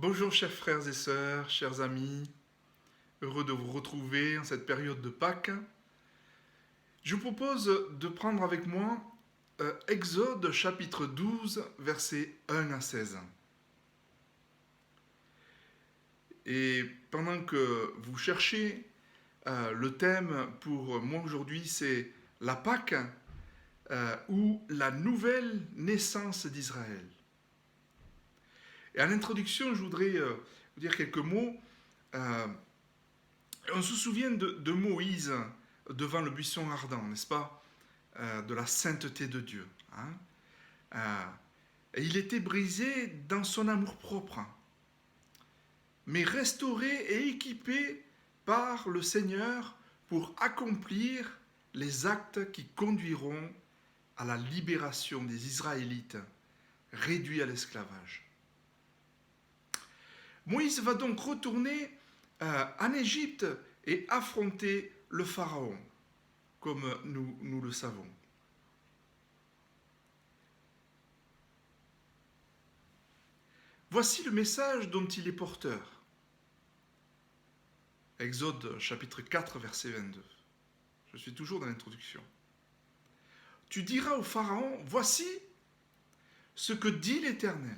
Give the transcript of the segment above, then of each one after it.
Bonjour chers frères et sœurs, chers amis, heureux de vous retrouver en cette période de Pâques. Je vous propose de prendre avec moi Exode chapitre 12, versets 1 à 16. Et pendant que vous cherchez le thème pour moi aujourd'hui, c'est la Pâque ou la nouvelle naissance d'Israël. Et en introduction, je voudrais vous dire quelques mots. Euh, on se souvient de Moïse devant le buisson ardent, n'est-ce pas? De la sainteté de Dieu. Hein. Et il était brisé dans son amour-propre, mais restauré et équipé par le Seigneur pour accomplir les actes qui conduiront à la libération des Israélites réduits à l'esclavage. Moïse va donc retourner en Égypte et affronter le Pharaon, comme nous le savons. Voici le message dont il est porteur. Exode chapitre 4, verset 22. Je suis toujours dans l'introduction. Tu diras au Pharaon, voici ce que dit l'Éternel.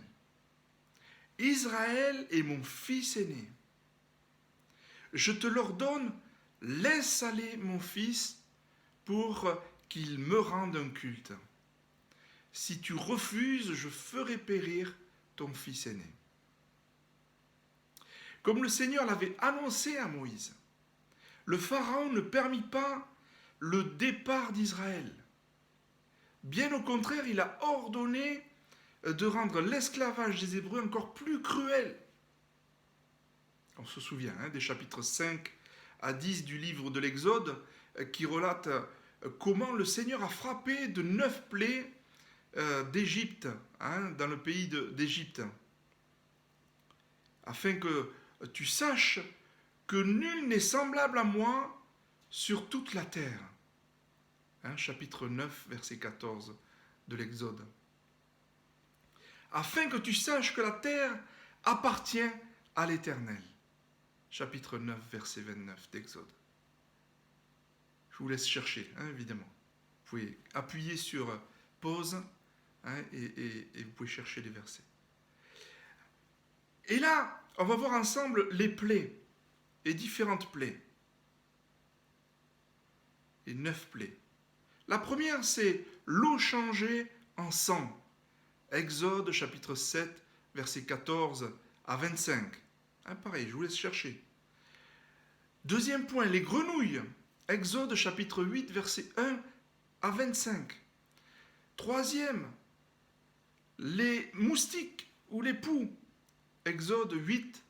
Israël est mon fils aîné. Je te l'ordonne, laisse aller mon fils pour qu'il me rende un culte. Si tu refuses, je ferai périr ton fils aîné. Comme le Seigneur l'avait annoncé à Moïse, le Pharaon ne permit pas le départ d'Israël. Bien au contraire, il a ordonné de rendre l'esclavage des Hébreux encore plus cruel. On se souvient des chapitres 5 à 10 du livre de l'Exode qui relate comment le Seigneur a frappé de 9 plaies d'Égypte, dans le pays d'Égypte, afin que tu saches que nul n'est semblable à moi sur toute la terre. Chapitre 9, verset 14 de l'Exode. Afin que tu saches que la terre appartient à l'Éternel. Chapitre 9, verset 29 d'Exode. Je vous laisse chercher, évidemment. Vous pouvez appuyer sur pause et vous pouvez chercher les versets. Et là, on va voir ensemble les plaies, les différentes plaies. Les 9 plaies. La première, c'est l'eau changée en sang. Exode chapitre 7, versets 14 à 25. Pareil, je vous laisse chercher. Deuxième point, les grenouilles. Exode chapitre 8, versets 1 à 25. Troisième, les moustiques ou les poux. Exode 8,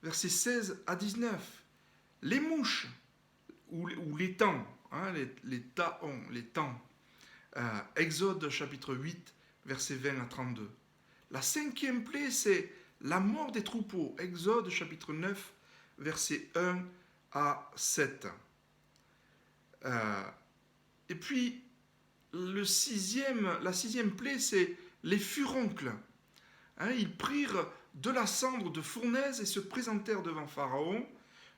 versets 16 à 19. Les mouches ou les tans, les taons, les tans. Exode chapitre 8, versets 20 à 32. La cinquième plaie, c'est la mort des troupeaux. Exode chapitre 9, versets 1 à 7. Et puis, la sixième plaie, c'est les furoncles. Ils prirent de la cendre de fournaise et se présentèrent devant Pharaon.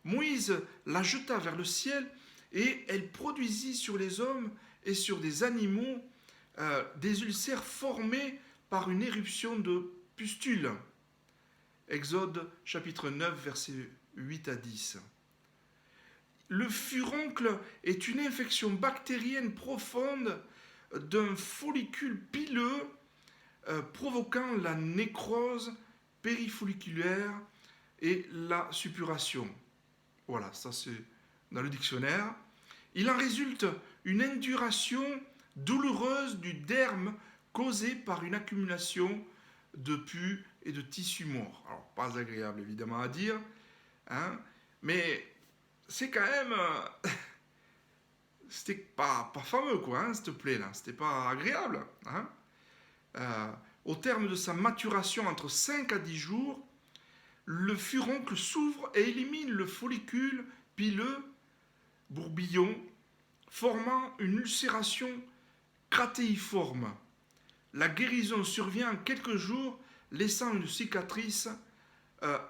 Moïse la jeta vers le ciel et elle produisit sur les hommes et sur des animaux des ulcères formés par une éruption de pustules. Exode chapitre 9, versets 8 à 10. Le furoncle est une infection bactérienne profonde d'un follicule pileux provoquant la nécrose périfolliculaire et la suppuration. Voilà, ça c'est dans le dictionnaire. Il en résulte une induration douloureuse du derme causée par une accumulation de pus et de tissus morts. Alors, pas agréable évidemment à dire, mais c'est quand même... c'était pas fameux, quoi, cette plaie-là. C'était pas agréable. Au terme de sa maturation entre 5 à 10 jours, le furoncle s'ouvre et élimine le follicule pileux, bourbillon, formant une ulcération cratéiforme. La guérison survient en quelques jours, laissant une cicatrice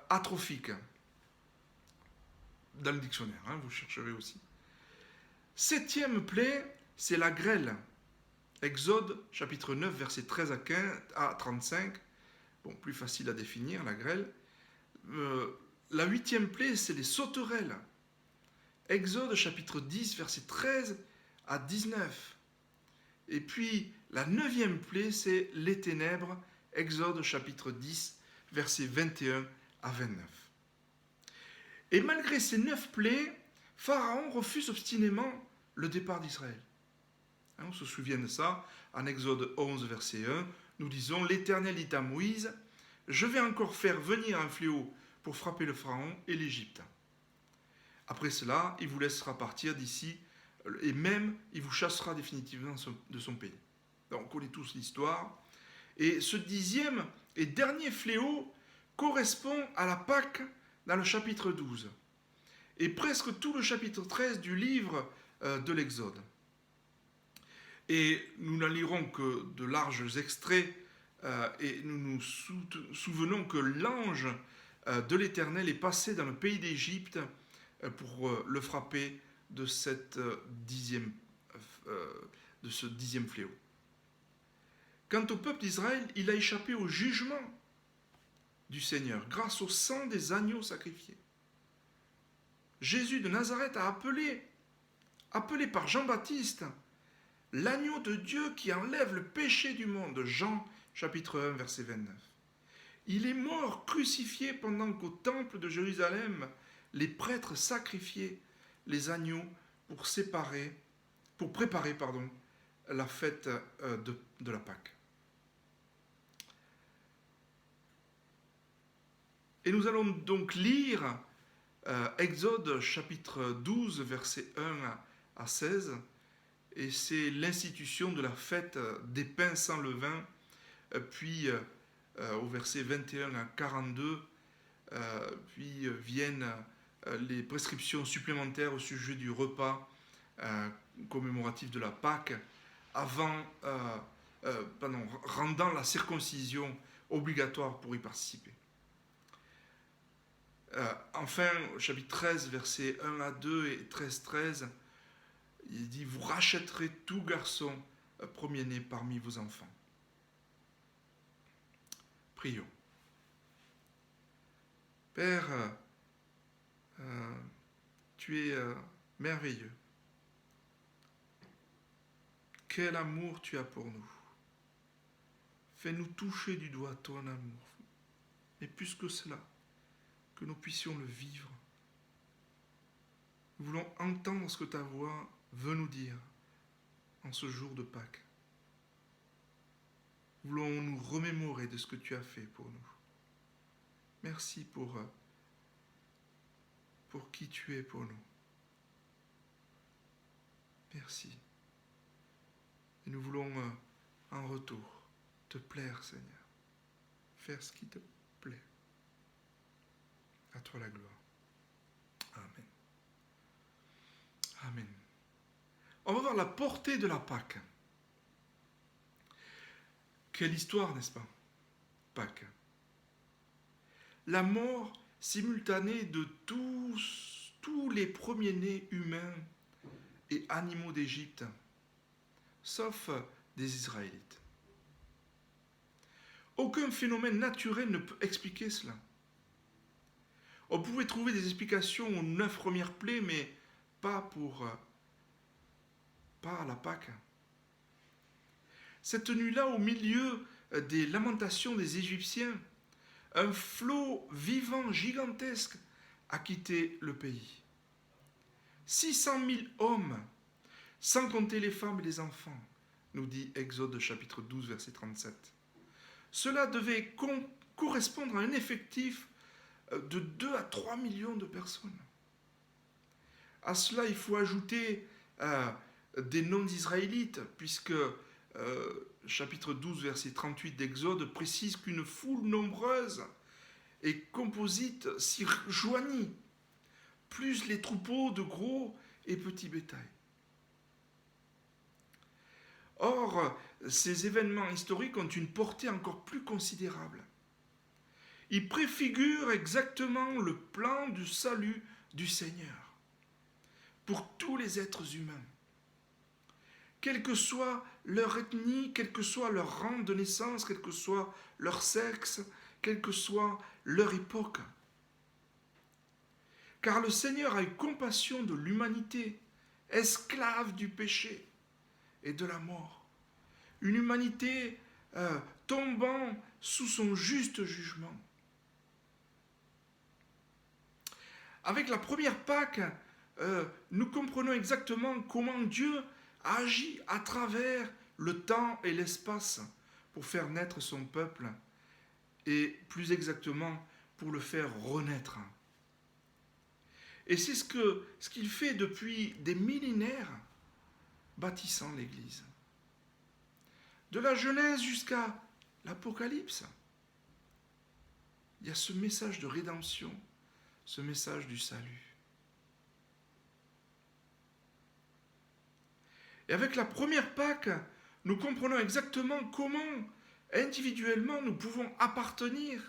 atrophique. Dans le dictionnaire, vous chercherez aussi. 7e plaie, c'est la grêle. Exode, chapitre 9, versets 13 à 35. Bon, plus facile à définir, la grêle. La 8e plaie, c'est les sauterelles. Exode, chapitre 10, versets 13 à 19. Et puis, la 9e plaie, c'est les ténèbres. Exode, chapitre 10, versets 21 à 29. Et malgré ces 9 plaies, Pharaon refuse obstinément le départ d'Israël. On se souvient de ça, en Exode 11, verset 1, nous disons « L'Éternel dit à Moïse, je vais encore faire venir un fléau pour frapper le Pharaon et l'Égypte. Après cela, il vous laissera partir d'ici, et même il vous chassera définitivement de son pays. » Donc, on connaît tous l'histoire. Et ce 10e et dernier fléau correspond à la Pâque dans le chapitre 12. Et presque tout le chapitre 13 du livre de l'Exode. Et nous n'en lirons que de larges extraits, et nous nous souvenons que l'ange de l'Éternel est passé dans le pays d'Égypte pour le frapper de ce 10e fléau. Quant au peuple d'Israël, il a échappé au jugement du Seigneur grâce au sang des agneaux sacrifiés. Jésus de Nazareth a appelé par Jean-Baptiste, l'agneau de Dieu qui enlève le péché du monde. Jean chapitre 1, verset 29. Il est mort crucifié pendant qu'au temple de Jérusalem, les prêtres sacrifiaient les agneaux pour préparer la fête de la Pâque. Et nous allons donc lire Exode chapitre 12, versets 1 à 16, et c'est l'institution de la fête des pains sans levain, puis au verset 21 à 42, puis viennent les prescriptions supplémentaires au sujet du repas commémoratif de la Pâque, rendant la circoncision obligatoire pour y participer. Enfin, au chapitre 13, versets 1 à 2 et 13, il dit « Vous rachèterez tout garçon premier-né parmi vos enfants. » Prions. Père, tu es merveilleux. Quel amour tu as pour nous. Fais-nous toucher du doigt ton amour. Et plus que cela, que nous puissions le vivre. Nous voulons entendre ce que ta voix veut nous dire en ce jour de Pâques. Nous voulons nous remémorer de ce que tu as fait pour nous. Merci pour qui tu es pour nous. Merci. Et nous voulons en retour te plaire, Seigneur. Faire ce qui te plaît. À toi la gloire. Amen. Amen. On va voir la portée de la Pâque. Quelle histoire, n'est-ce pas? Pâques. La mort simultanée de tous les premiers-nés humains et animaux d'Égypte, sauf des Israélites. Aucun phénomène naturel ne peut expliquer cela. On pouvait trouver des explications aux 9 premières plaies, mais pas à la Pâque. Cette nuit-là, au milieu des lamentations des Égyptiens, un flot vivant gigantesque a quitté le pays. 600 000 hommes, sans compter les femmes et les enfants, nous dit Exode chapitre 12, verset 37. Cela devait correspondre à un effectif de 2 à 3 millions de personnes. À cela, il faut ajouter des non-israélites, puisque chapitre 12, verset 38 d'Exode précise qu'une foule nombreuse et composite s'y joignit, plus les troupeaux de gros et petits bétails. Or, ces événements historiques ont une portée encore plus considérable. il préfigure exactement le plan du salut du Seigneur pour tous les êtres humains. Quelle que soit leur ethnie, quel que soit leur rang de naissance, quel que soit leur sexe, quelle que soit leur époque. Car le Seigneur a eu compassion de l'humanité, esclave du péché et de la mort. Une humanité tombant sous son juste jugement. Avec la première Pâque, nous comprenons exactement comment Dieu a agi à travers le temps et l'espace pour faire naître son peuple et plus exactement pour le faire renaître. Et c'est ce qu'il fait depuis des millénaires, bâtissant l'Église. De la Genèse jusqu'à l'Apocalypse, il y a ce message de rédemption, ce message du salut. Et avec la première Pâque, nous comprenons exactement comment, individuellement, nous pouvons appartenir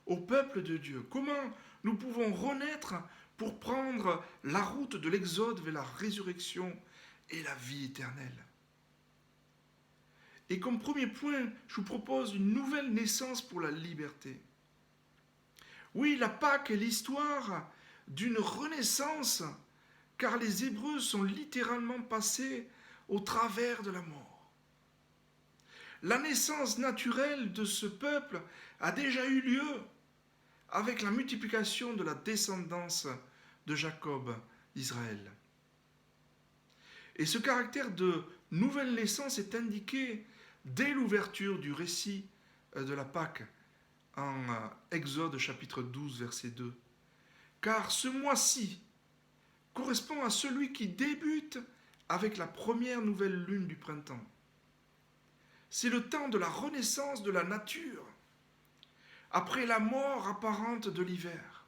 au peuple de Dieu. Comment nous pouvons renaître pour prendre la route de l'Exode vers la résurrection et la vie éternelle. Et comme premier point, je vous propose une nouvelle naissance pour la liberté. Oui, la Pâque est l'histoire d'une renaissance, car les Hébreux sont littéralement passés au travers de la mort. La naissance naturelle de ce peuple a déjà eu lieu avec la multiplication de la descendance de Jacob, d'Israël. Et ce caractère de nouvelle naissance est indiqué dès l'ouverture du récit de la Pâque en Exode chapitre 12, verset 2. Car ce mois-ci correspond à celui qui débute avec la première nouvelle lune du printemps. C'est le temps de la renaissance de la nature, après la mort apparente de l'hiver.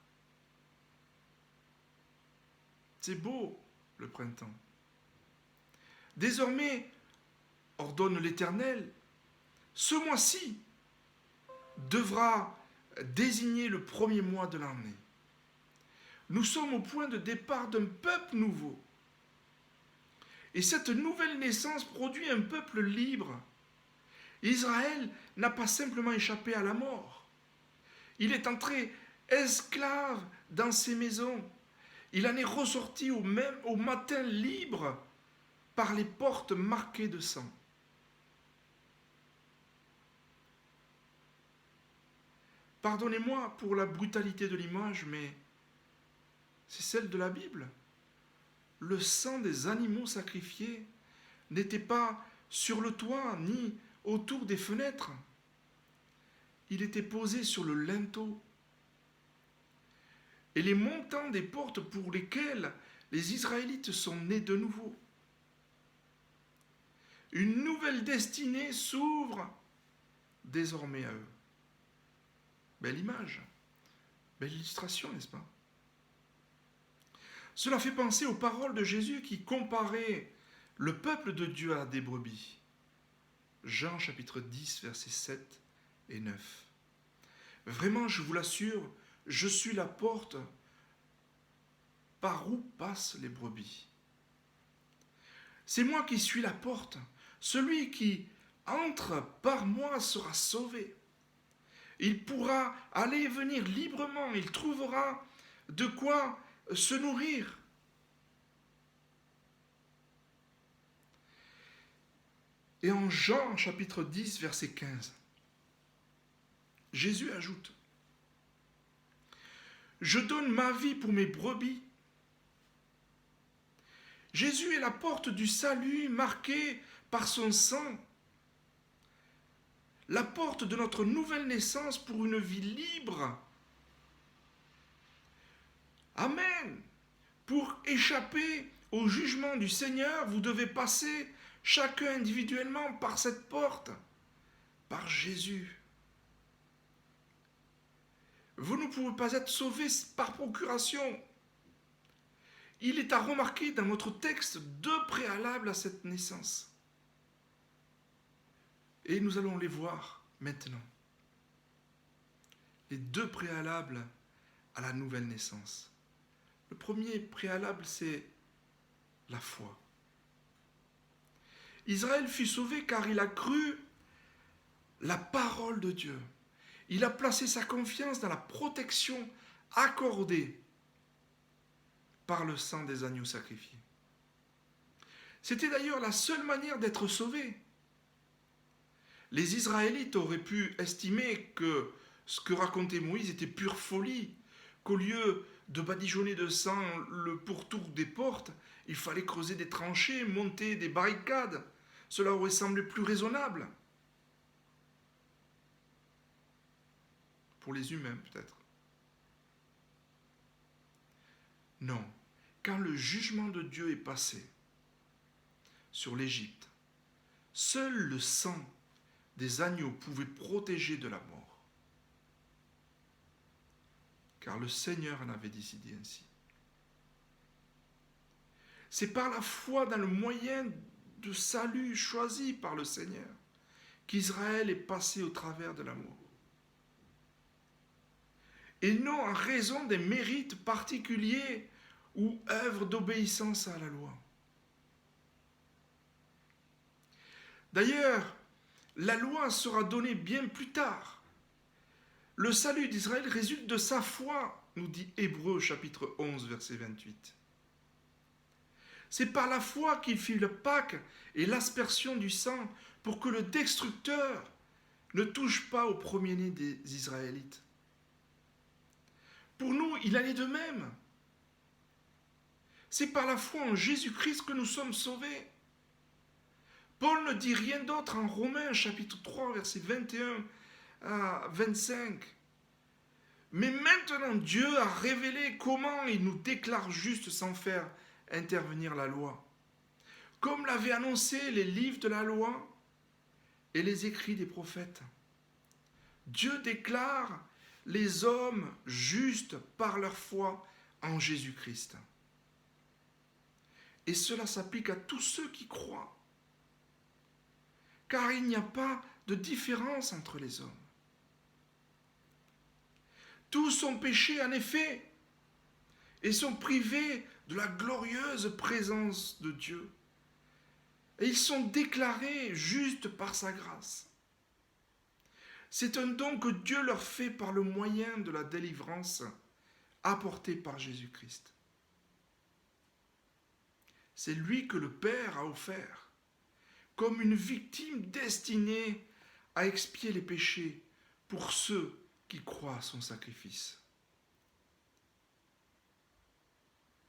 C'est beau, le printemps. Désormais, ordonne l'Éternel, ce mois-ci devra désigner le premier mois de l'année. Nous sommes au point de départ d'un peuple nouveau. Et cette nouvelle naissance produit un peuple libre. Israël n'a pas simplement échappé à la mort. Il est entré esclave dans ses maisons. Il en est ressorti au matin libre par les portes marquées de sang. Pardonnez-moi pour la brutalité de l'image, mais c'est celle de la Bible. Le sang des animaux sacrifiés n'était pas sur le toit ni autour des fenêtres. Il était posé sur le linteau. Et les montants des portes pour lesquelles les Israélites sont nés de nouveau. Une nouvelle destinée s'ouvre désormais à eux. Belle image, belle illustration, n'est-ce pas? Cela fait penser aux paroles de Jésus qui comparait le peuple de Dieu à des brebis. Jean chapitre 10, versets 7 et 9. Vraiment, je vous l'assure, je suis la porte par où passent les brebis. C'est moi qui suis la porte. Celui qui entre par moi sera sauvé. Il pourra aller et venir librement. Il trouvera de quoi se nourrir. Et en Jean chapitre 10, verset 15, Jésus ajoute, « Je donne ma vie pour mes brebis. » Jésus est la porte du salut marquée par son sang. La porte de notre nouvelle naissance pour une vie libre. Amen. Pour échapper au jugement du Seigneur, vous devez passer chacun individuellement par cette porte, par Jésus. Vous ne pouvez pas être sauvés par procuration. Il est à remarquer dans notre texte deux préalables à cette naissance. Et nous allons les voir maintenant. les deux préalables à la nouvelle naissance. Le premier préalable, c'est la foi. Israël fut sauvé car il a cru la parole de Dieu. Il a placé sa confiance dans la protection accordée par le sang des agneaux sacrifiés. C'était d'ailleurs la seule manière d'être sauvé. Les Israélites auraient pu estimer que ce que racontait Moïse était pure folie, qu'au lieu de badigeonner de sang le pourtour des portes, il fallait creuser des tranchées, monter des barricades. Cela aurait semblé plus raisonnable. Pour les humains, peut-être. Non. Quand le jugement de Dieu est passé sur l'Égypte, seul le sang des agneaux pouvait protéger de la mort. Car le Seigneur en avait décidé ainsi. C'est par la foi dans le moyen de salut choisi par le Seigneur qu'Israël est passé au travers de la mort. Et non en raison des mérites particuliers ou œuvres d'obéissance à la loi. D'ailleurs, la loi sera donnée bien plus tard. Le salut d'Israël résulte de sa foi, nous dit Hébreux chapitre 11, verset 28. C'est par la foi qu'il fit le Pâques et l'aspersion du sang pour que le destructeur ne touche pas au premier-né des Israélites. Pour nous, il en est de même. C'est par la foi en Jésus-Christ que nous sommes sauvés. Paul ne dit rien d'autre en Romains chapitre 3, versets 21 à 25. Mais maintenant, Dieu a révélé comment il nous déclare justes sans faire intervenir la loi. Comme l'avaient annoncé les livres de la loi et les écrits des prophètes. Dieu déclare les hommes justes par leur foi en Jésus-Christ. Et cela s'applique à tous ceux qui croient. Car il n'y a pas de différence entre les hommes. Tous ont péché en effet et sont privés de la glorieuse présence de Dieu. Et ils sont déclarés justes par sa grâce. C'est un don que Dieu leur fait par le moyen de la délivrance apportée par Jésus-Christ. C'est lui que le Père a offert comme une victime destinée à expier les péchés pour ceux qui croient à son sacrifice.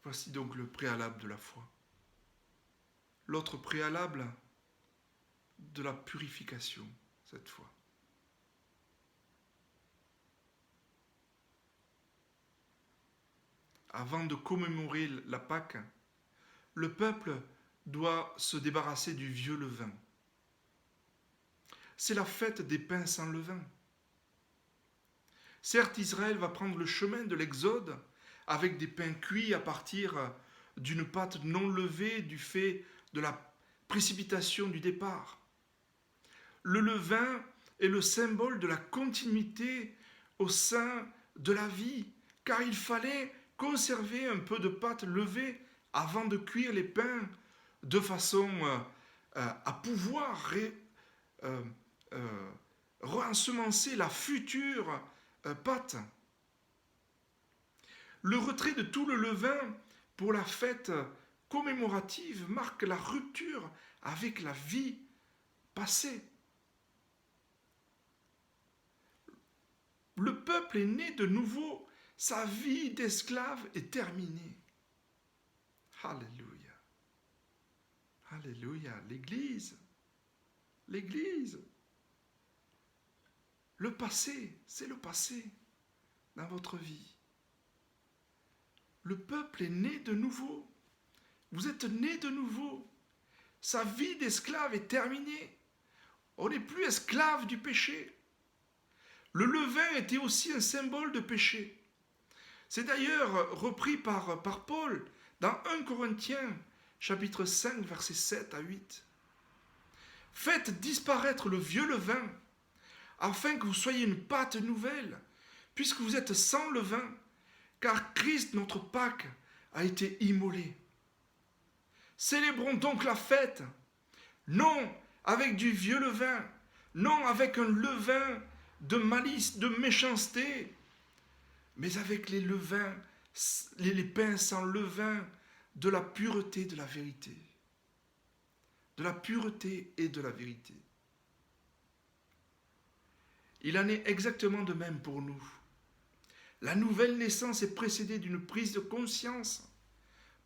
Voici donc le préalable de la foi. L'autre préalable de la purification, cette fois. Avant de commémorer la Pâque, le peuple doit se débarrasser du vieux levain. C'est la fête des pains sans levain. Certes, Israël va prendre le chemin de l'Exode avec des pains cuits à partir d'une pâte non levée du fait de la précipitation du départ. Le levain est le symbole de la continuité au sein de la vie, car il fallait conserver un peu de pâte levée avant de cuire les pains de façon à pouvoir réensemencer la future pâte. Le retrait de tout le levain pour la fête commémorative marque la rupture avec la vie passée. Le peuple est né de nouveau, sa vie d'esclave est terminée. Alléluia. Alléluia. L'Église. Le passé, c'est le passé dans votre vie. Le peuple est né de nouveau. Vous êtes né de nouveau. Sa vie d'esclave est terminée. On n'est plus esclave du péché. Le levain était aussi un symbole de péché. C'est d'ailleurs repris par Paul dans 1 Corinthiens, chapitre 5, versets 7 à 8. Faites disparaître le vieux levain, afin que vous soyez une pâte nouvelle, puisque vous êtes sans levain, car Christ, notre Pâque, a été immolé. Célébrons donc la fête, non avec du vieux levain, non avec un levain de malice, de méchanceté, mais avec les levains, les pains sans levain, de la pureté de la vérité. De la pureté et de la vérité. Il en est exactement de même pour nous. La nouvelle naissance est précédée d'une prise de conscience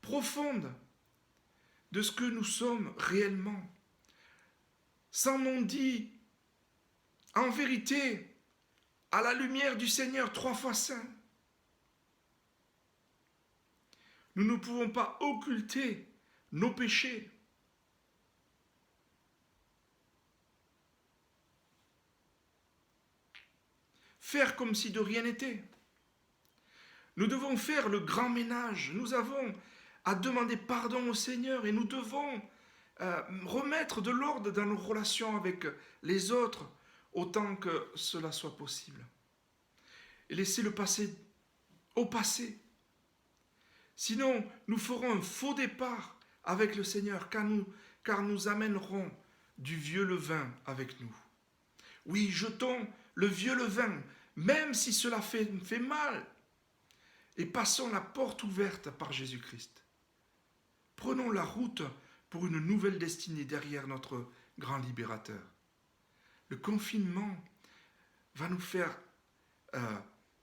profonde de ce que nous sommes réellement. Sans non-dit, en vérité, à la lumière du Seigneur 3 fois saint. Nous ne pouvons pas occulter nos péchés. Faire comme si de rien n'était. Nous devons faire le grand ménage. Nous avons à demander pardon au Seigneur et nous devons remettre de l'ordre dans nos relations avec les autres autant que cela soit possible. Et laisser le passé au passé. Sinon, nous ferons un faux départ avec le Seigneur, car nous amènerons du vieux levain avec nous. Oui, jetons le vieux levain, même si cela fait mal, et passons la porte ouverte par Jésus-Christ. Prenons la route pour une nouvelle destinée derrière notre grand libérateur. Le confinement va nous faire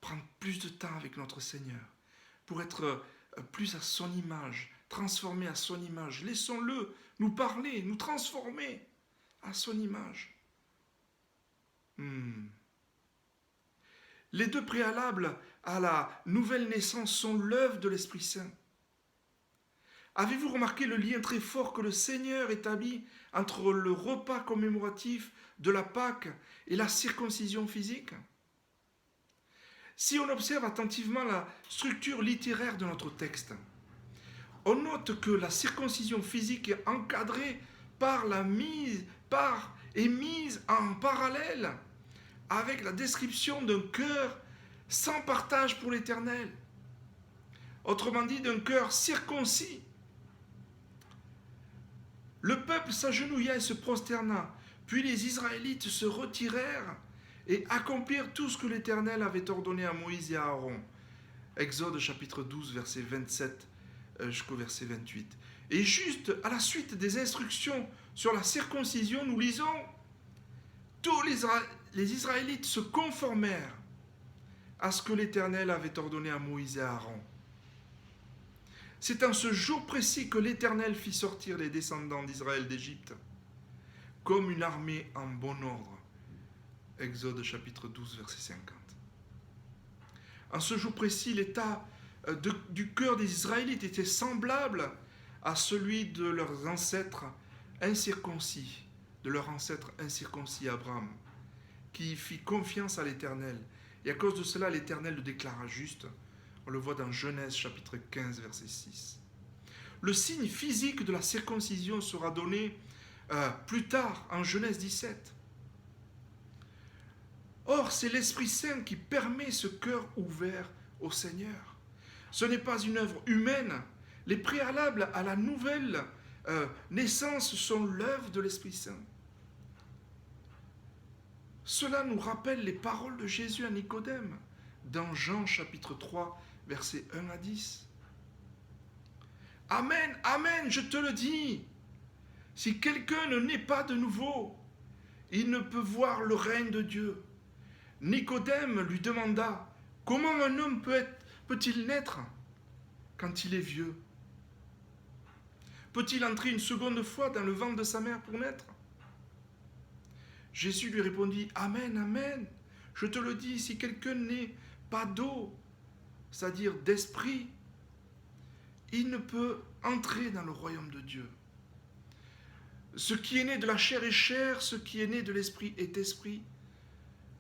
prendre plus de temps avec notre Seigneur, pour être plus à son image, transformé à son image. Laissons-le nous parler, nous transformer à son image. Les deux préalables à la nouvelle naissance sont l'œuvre de l'Esprit Saint. Avez-vous remarqué le lien très fort que le Seigneur établit entre le repas commémoratif de la Pâque et la circoncision physique ? Si on observe attentivement la structure littéraire de notre texte, on note que la circoncision physique est encadrée et mise en parallèle avec la description d'un cœur sans partage pour l'Éternel. Autrement dit, d'un cœur circoncis. Le peuple s'agenouilla et se prosterna, puis les Israélites se retirèrent et accomplirent tout ce que l'Éternel avait ordonné à Moïse et à Aaron. Exode chapitre 12, verset 27 jusqu'au verset 28. Et juste à la suite des instructions sur la circoncision, nous lisons « Tous les Israélites se conformèrent à ce que l'Éternel avait ordonné à Moïse et à Aaron. » C'est en ce jour précis que l'Éternel fit sortir les descendants d'Israël d'Égypte, comme une armée en bon ordre. Exode chapitre 12, verset 50. En ce jour précis, l'état du cœur des Israélites était semblable à celui de leurs ancêtres incirconcis, Abraham, qui fit confiance à l'Éternel. Et à cause de cela, l'Éternel le déclara juste. On le voit dans Genèse chapitre 15, verset 6. Le signe physique de la circoncision sera donné plus tard, en Genèse 17. Or, c'est l'Esprit Saint qui permet ce cœur ouvert au Seigneur. Ce n'est pas une œuvre humaine. Les préalables à la nouvelle naissance sont l'œuvre de l'Esprit Saint. Cela nous rappelle les paroles de Jésus à Nicodème, dans Jean chapitre 3, versets 1 à 10. Amen, amen, je te le dis. Si quelqu'un ne naît pas de nouveau, il ne peut voir le règne de Dieu. Nicodème lui demanda, comment un homme peut-il naître quand il est vieux? Peut-il entrer une seconde fois dans le ventre de sa mère pour naître? Jésus lui répondit, amen, amen, je te le dis, si quelqu'un n'est pas d'eau, c'est-à-dire d'esprit, il ne peut entrer dans le royaume de Dieu. Ce qui est né de la chair est chair, ce qui est né de l'esprit est esprit.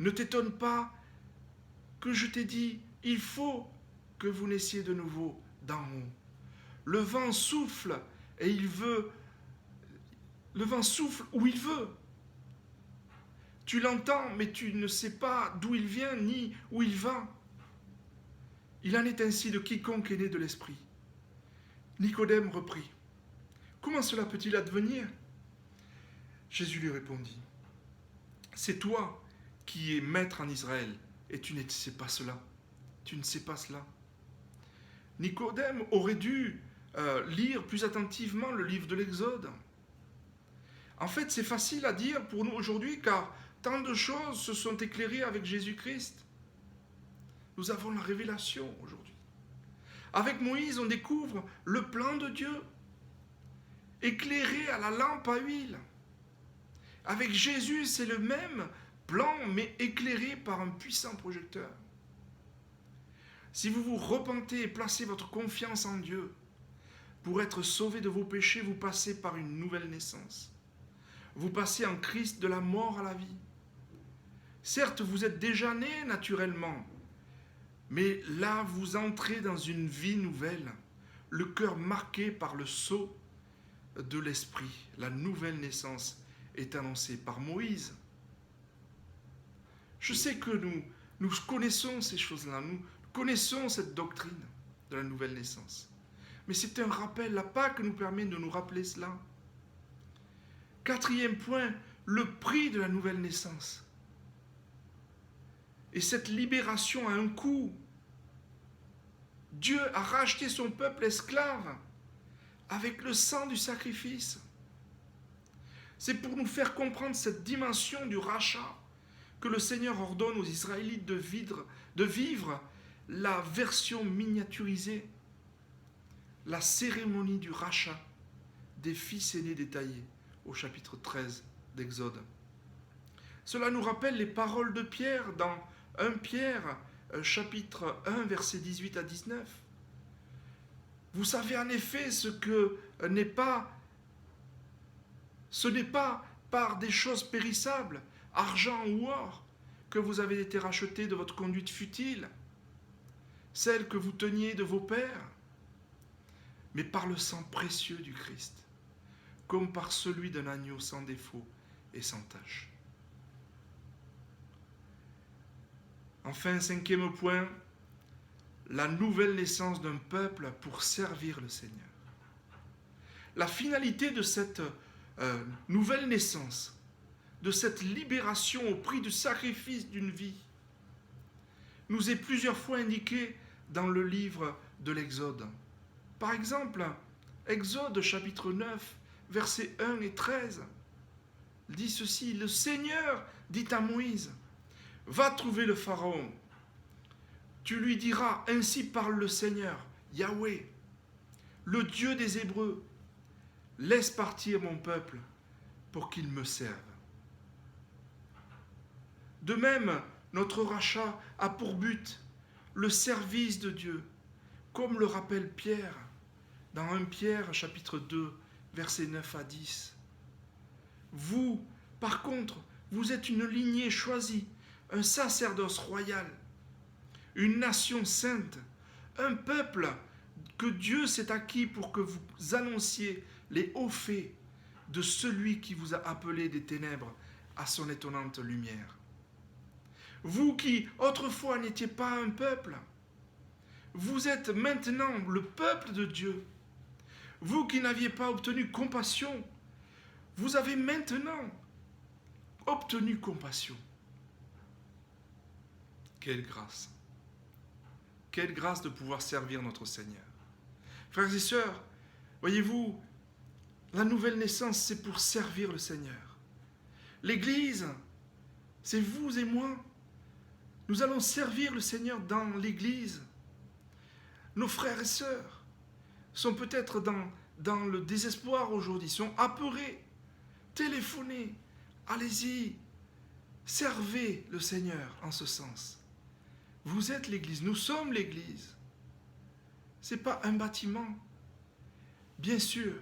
Ne t'étonne pas que je t'ai dit, il faut que vous naissiez de nouveau d'en haut. Le vent souffle et il veut. Le vent souffle où il veut. Tu l'entends, mais tu ne sais pas d'où il vient ni où il va. Il en est ainsi de quiconque est né de l'Esprit. Nicodème reprit. Comment cela peut-il advenir? Jésus lui répondit. C'est toi qui es maître en Israël, et tu ne sais pas cela. Tu ne sais pas cela. Nicodème aurait dû lire plus attentivement le livre de l'Exode. En fait, c'est facile à dire pour nous aujourd'hui, car tant de choses se sont éclairées avec Jésus-Christ. Nous avons la révélation aujourd'hui. Avec Moïse, on découvre le plan de Dieu, éclairé à la lampe à huile. Avec Jésus, c'est le même plan, mais éclairé par un puissant projecteur. Si vous vous repentez et placez votre confiance en Dieu, pour être sauvé de vos péchés, vous passez par une nouvelle naissance. Vous passez en Christ de la mort à la vie. Certes, vous êtes déjà né naturellement, mais là, vous entrez dans une vie nouvelle, le cœur marqué par le sceau de l'Esprit. La nouvelle naissance est annoncée par Moïse. Je sais que nous connaissons ces choses-là, nous connaissons cette doctrine de la nouvelle naissance. Mais c'est un rappel, la Pâque nous permet de nous rappeler cela. Quatrième point, le prix de la nouvelle naissance. Et cette libération a un coût. Dieu a racheté son peuple esclave avec le sang du sacrifice. C'est pour nous faire comprendre cette dimension du rachat que le Seigneur ordonne aux Israélites de vivre la version miniaturisée, la cérémonie du rachat des fils aînés détaillés au chapitre 13 d'Exode. Cela nous rappelle les paroles de Pierre dans 1 Pierre, chapitre 1, versets 18 à 19. Vous savez en effet ce n'est pas par des choses périssables, argent ou or, que vous avez été rachetés de votre conduite futile, celle que vous teniez de vos pères, mais par le sang précieux du Christ, comme par celui d'un agneau sans défaut et sans tache. Enfin, cinquième point, la nouvelle naissance d'un peuple pour servir le Seigneur. La finalité de cette nouvelle naissance, de cette libération au prix du sacrifice d'une vie, nous est plusieurs fois indiquée dans le livre de l'Exode. Par exemple, Exode chapitre 9, versets 1 et 13, dit ceci, le Seigneur dit à Moïse, va trouver le Pharaon. Tu lui diras, ainsi parle le Seigneur, Yahweh, le Dieu des Hébreux. Laisse partir mon peuple pour qu'il me serve. De même, notre rachat a pour but le service de Dieu, comme le rappelle Pierre dans 1 Pierre chapitre 2, versets 9 à 10. Vous, par contre, vous êtes une lignée choisie, un sacerdoce royal, une nation sainte, un peuple que Dieu s'est acquis pour que vous annonciez les hauts faits de celui qui vous a appelé des ténèbres à son étonnante lumière. Vous qui autrefois n'étiez pas un peuple, vous êtes maintenant le peuple de Dieu. Vous qui n'aviez pas obtenu compassion, vous avez maintenant obtenu compassion. Quelle grâce! Quelle grâce de pouvoir servir notre Seigneur. Frères et sœurs, voyez-vous, la nouvelle naissance, c'est pour servir le Seigneur. L'Église, c'est vous et moi. Nous allons servir le Seigneur dans l'Église. Nos frères et sœurs sont peut-être dans le désespoir aujourd'hui, sont apeurés. Téléphonez, allez-y, servez le Seigneur en ce sens. Vous êtes l'Église, nous sommes l'Église. Ce n'est pas un bâtiment. Bien sûr,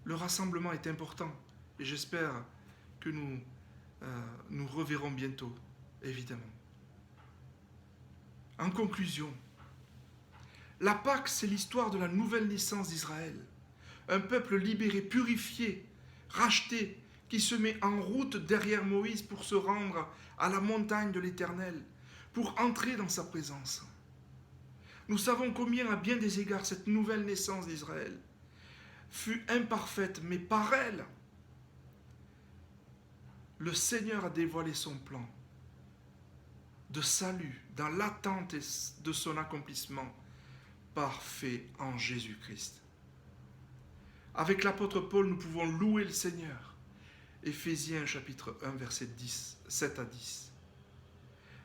le rassemblement est important et j'espère que nous reverrons bientôt, évidemment. En conclusion, la Pâque, c'est l'histoire de la nouvelle naissance d'Israël. Un peuple libéré, purifié, racheté, qui se met en route derrière Moïse pour se rendre à la montagne de l'Éternel, pour entrer dans sa présence. Nous savons combien, à bien des égards, cette nouvelle naissance d'Israël fut imparfaite, mais par elle, le Seigneur a dévoilé son plan de salut dans l'attente de son accomplissement parfait en Jésus-Christ. Avec l'apôtre Paul, nous pouvons louer le Seigneur. Éphésiens chapitre 1, versets 7 à 10.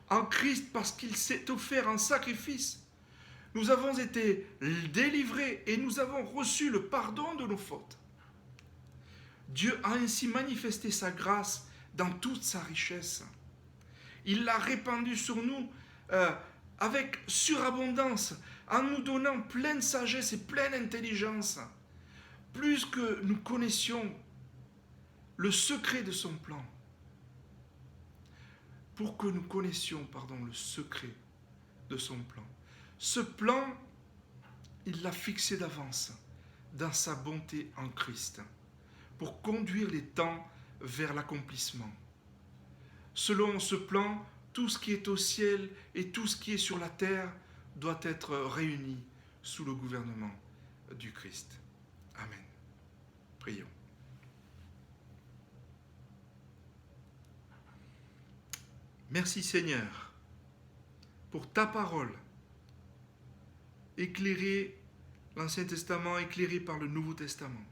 En Christ, parce qu'il s'est offert en sacrifice, nous avons été délivrés et nous avons reçu le pardon de nos fautes. Dieu a ainsi manifesté sa grâce dans toute sa richesse. Il l'a répandue sur nous avec surabondance, en nous donnant pleine sagesse et pleine intelligence, plus que nous connaissions le secret de son plan. Pour que nous connaissions, le secret de son plan. Ce plan, il l'a fixé d'avance dans sa bonté en Christ, pour conduire les temps vers l'accomplissement. Selon ce plan, tout ce qui est au ciel et tout ce qui est sur la terre doit être réuni sous le gouvernement du Christ. Amen. Prions. Merci Seigneur pour ta parole, éclairée, l'Ancien Testament éclairé par le Nouveau Testament.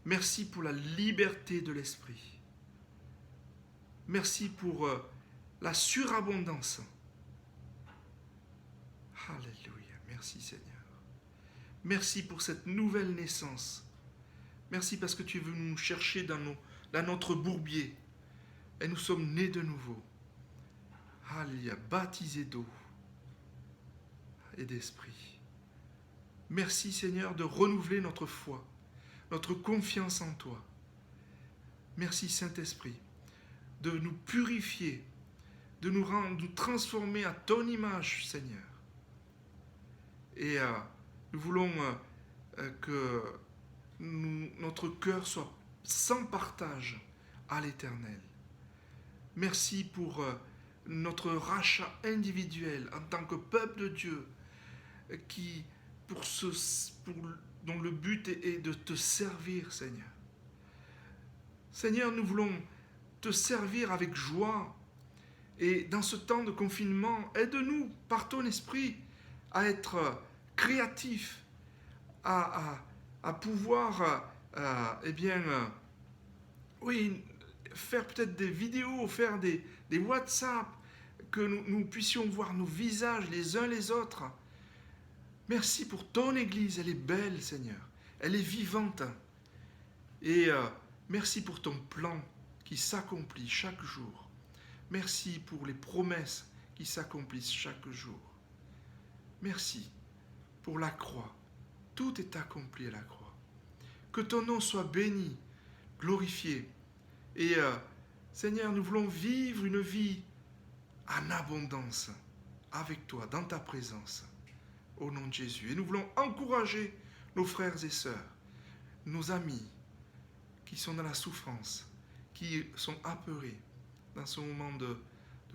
Merci pour la liberté de l'esprit. Merci pour la surabondance. Alléluia. Merci Seigneur. Merci pour cette nouvelle naissance. Merci parce que tu es venu nous chercher dans notre bourbier. Et nous sommes nés de nouveau. Alléluia. Baptisés d'eau et d'esprit. Merci Seigneur de renouveler notre foi, notre confiance en toi. Merci Saint-Esprit de nous purifier, de nous transformer à ton image, Seigneur. Et nous voulons que notre cœur soit sans partage à l'Éternel. Merci pour notre rachat individuel en tant que peuple de Dieu, dont le but est de te servir, Seigneur. Seigneur, nous voulons te servir avec joie. Et dans ce temps de confinement, aide-nous par ton esprit à être créatifs, à pouvoir, faire peut-être des vidéos, faire des WhatsApp, que nous puissions voir nos visages les uns les autres. Merci pour ton Église, elle est belle, Seigneur. Elle est vivante. Et merci pour ton plan qui s'accomplit chaque jour. Merci pour les promesses qui s'accomplissent chaque jour. Merci pour la croix. Tout est accompli à la croix. Que ton nom soit béni, glorifié. Et Seigneur, nous voulons vivre une vie en abondance avec toi, dans ta présence, au nom de Jésus. Et nous voulons encourager nos frères et sœurs, nos amis qui sont dans la souffrance, qui sont apeurés dans ce moment de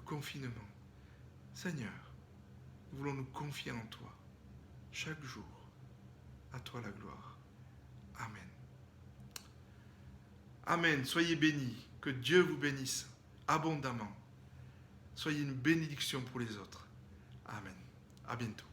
confinement. Seigneur, nous voulons nous confier en toi, chaque jour. À toi la gloire. Amen. Amen. Soyez bénis. Que Dieu vous bénisse abondamment. Soyez une bénédiction pour les autres. Amen. À bientôt.